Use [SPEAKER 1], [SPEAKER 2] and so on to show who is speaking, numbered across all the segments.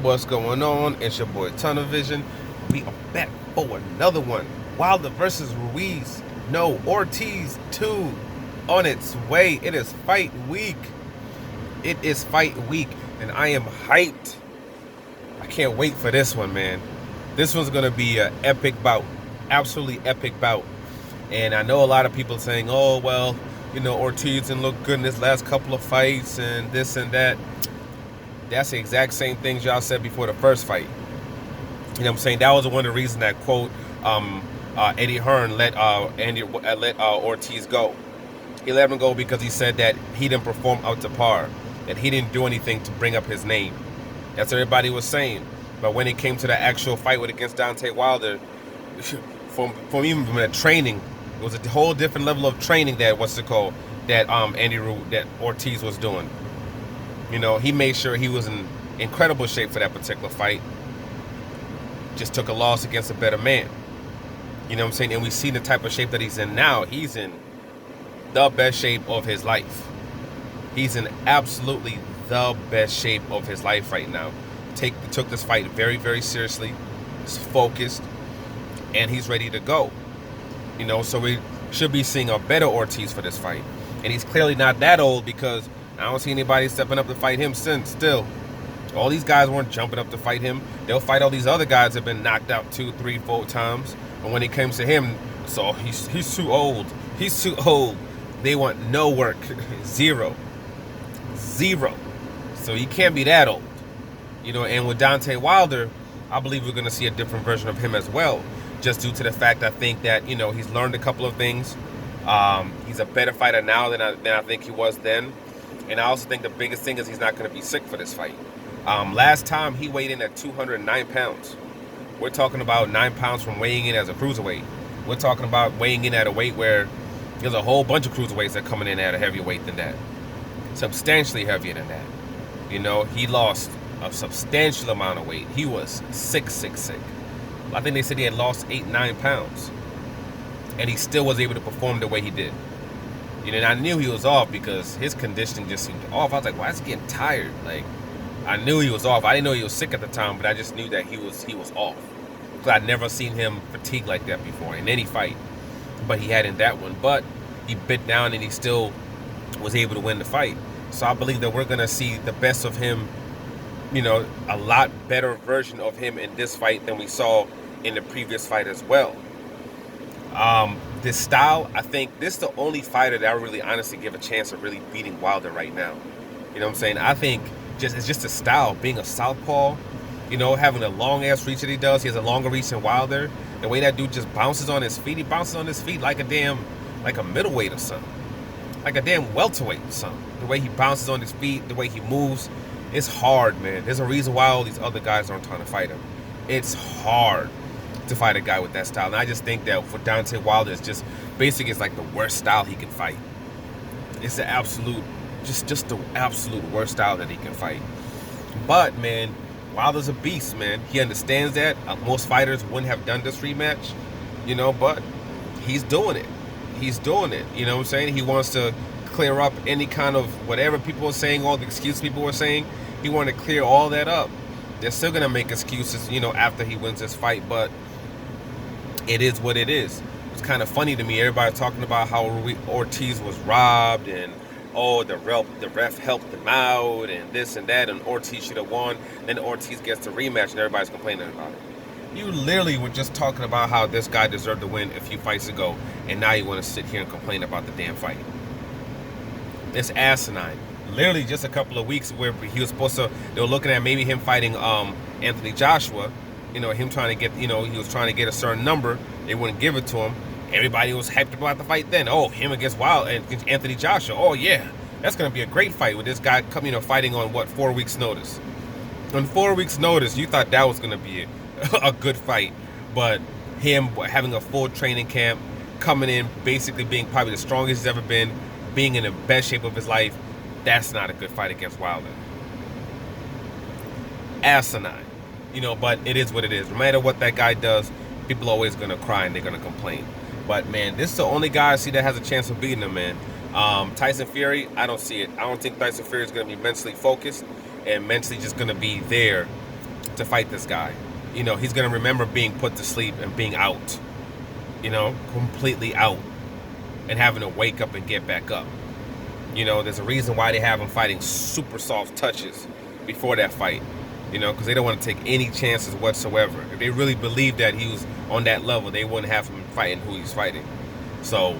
[SPEAKER 1] What's going on? It's your boy Tunnel Vision. We are back for another one. Wilder versus Ruiz. No, Ortiz 2 on its way. It is fight week. It is fight week, and I am hyped. I can't wait for this one, man. This one's going to be an epic bout. Absolutely epic bout. And I know a lot of people saying, oh, well, Ortiz didn't look good in his last couple of fights and this and that. That's the exact same things y'all said before the first fight. You know what I'm saying? That was one of the reasons that, quote, Eddie Hearn let Ortiz go. He let him go because he said that he didn't perform up to par, that he didn't do anything to bring up his name. That's what everybody was saying. But when it came to the actual fight against Deontay Wilder, from even from the training, it was a whole different level of training that that Ortiz was doing. He made sure he was in incredible shape for that particular fight. Just took a loss against a better man. You know what I'm saying? And we see the type of shape that he's in now. He's in the best shape of his life. He's in absolutely the best shape of his life right now. Took this fight very, very seriously. He's focused. And he's ready to go. So we should be seeing a better Ortiz for this fight. And he's clearly not that old, because I don't see anybody stepping up to fight him still. All these guys weren't jumping up to fight him. They'll fight all these other guys that have been knocked out 2, 3, 4 times. And when it comes to him, so he's too old. He's too old. They want no work. Zero. So he can't be that old. And with Deontay Wilder, I believe we're going to see a different version of him as well. Just due to the fact I think that, he's learned a couple of things. He's a better fighter now than I think he was then. And I also think the biggest thing is he's not going to be sick for this fight. Last time he weighed in at 209 pounds. We're talking about 9 pounds from weighing in as a cruiserweight. We're talking about weighing in at a weight where there's a whole bunch of cruiserweights that are coming in at a heavier weight than that. Substantially heavier than that. He lost a substantial amount of weight. He was sick. I think they said he had lost 8, 9 pounds. And he still was able to perform the way he did. And I knew he was off because his conditioning just seemed off. I was like, why is he getting tired? Like, I knew he was off. I didn't know he was sick at the time, but I just knew that he was off. Because I'd never seen him fatigue like that before in any fight. But he had in that one. But he bit down and he still was able to win the fight. So I believe that we're going to see the best of him, a lot better version of him in this fight than we saw in the previous fight as well. This style, I think this is the only fighter that I really honestly give a chance of really beating Wilder right now. You know what I'm saying? I think it's just a style, being a southpaw, having a long ass reach that he does. He has a longer reach than Wilder. The way that dude just bounces on his feet, he bounces on his feet like a middleweight or something. Like a damn welterweight or something. The way he bounces on his feet, the way he moves, it's hard, man. There's a reason why all these other guys aren't trying to fight him. It's hard to fight a guy with that style. And I just think that for Deontay Wilder, it's just basically it's like the worst style he can fight. It's the absolute, just the absolute worst style that he can fight. But man, Wilder's a beast, man. He understands that. Most fighters wouldn't have done this rematch, but he's doing it. He's doing it. You know what I'm saying? He wants to clear up any kind of whatever people were saying, all the excuses people were saying. He wanted to clear all that up. They're still going to make excuses, after he wins this fight, but it is what it is. It's kind of funny to me. Everybody talking about how Ortiz was robbed and, the ref helped him out and this and that, and Ortiz should have won. Then Ortiz gets the rematch and everybody's complaining about it. You literally were just talking about how this guy deserved to win a few fights ago, and now you want to sit here and complain about the damn fight. It's asinine. Literally just a couple of weeks where he was supposed to, they were looking at maybe him fighting Anthony Joshua, him trying to get, he was trying to get a certain number. They wouldn't give it to him. Everybody was hyped about the fight then. Oh, him against Anthony Joshua. Oh, yeah. That's going to be a great fight with this guy coming, fighting on, 4 weeks' notice. On 4 weeks' notice, you thought that was going to be a good fight. But him having a full training camp, coming in, basically being probably the strongest he's ever been, being in the best shape of his life, that's not a good fight against Wilder. Asinine. But it is what it is. No matter what that guy does, people are always going to cry and they're going to complain. But, man, this is the only guy I see that has a chance of beating him, man. Tyson Fury, I don't see it. I don't think Tyson Fury is going to be mentally focused and mentally just going to be there to fight this guy. You know, he's going to remember being put to sleep and being out, you know, completely out, and having to wake up and get back up. You know, there's a reason why they have him fighting super soft touches before that fight, you know, because they don't want to take any chances whatsoever. If they really believed that he was on that level, they wouldn't have him fighting who he's fighting. So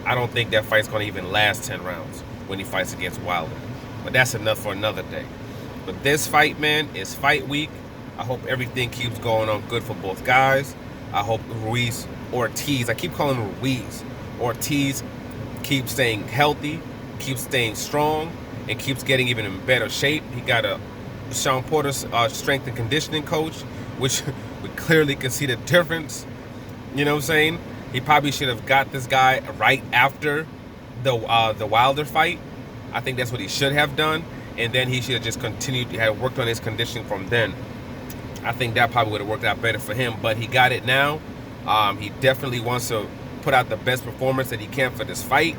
[SPEAKER 1] I don't think that fight's going to even last 10 rounds when he fights against Wilder. But that's enough for another day. But this fight, man, is fight week. I hope everything keeps going on good for both guys. I hope Ortiz, I keep calling him Ortiz keeps staying healthy, keeps staying strong, and keeps getting even in better shape. He got a Sean Porter's strength and conditioning coach, which we clearly can see the difference. You know what I'm saying? He probably should have got this guy right after the Wilder fight. I think that's what he should have done, and then he should have just continued, had worked on his conditioning from then. I think that probably would have worked out better for him, but he got it now. He definitely wants to put out the best performance that he can for this fight,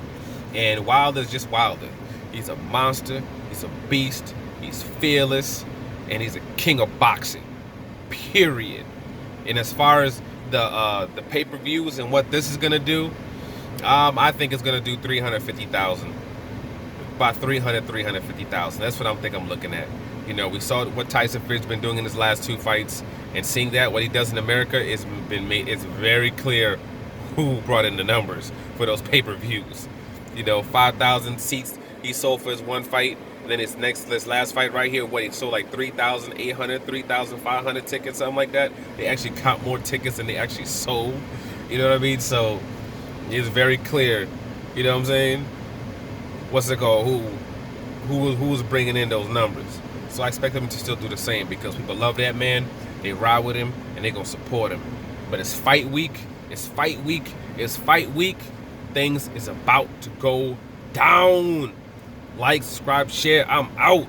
[SPEAKER 1] and Wilder's just Wilder. He's a monster, he's a beast, he's fearless, and he's a king of boxing, period. And as far as the pay-per-views and what this is going to do, I think it's going to do 350,000. About 350,000. That's what I'm looking at. You know, we saw what Tyson Fury's been doing in his last 2 fights, and seeing that what he does in America is been made. It's very clear who brought in the numbers for those pay-per-views. You know, 5,000 seats he sold for his 1 fight. And then this last fight right here, he sold like 3,800, 3,500 tickets, something like that. They actually got more tickets than they actually sold. You know what I mean? So it's very clear. You know what I'm saying? What's it called? Who was bringing in those numbers? So I expect them to still do the same, because people love that man. They ride with him and they're gonna support him. But it's fight week. It's fight week. It's fight week. Things is about to go down. Like, subscribe, share. I'm out.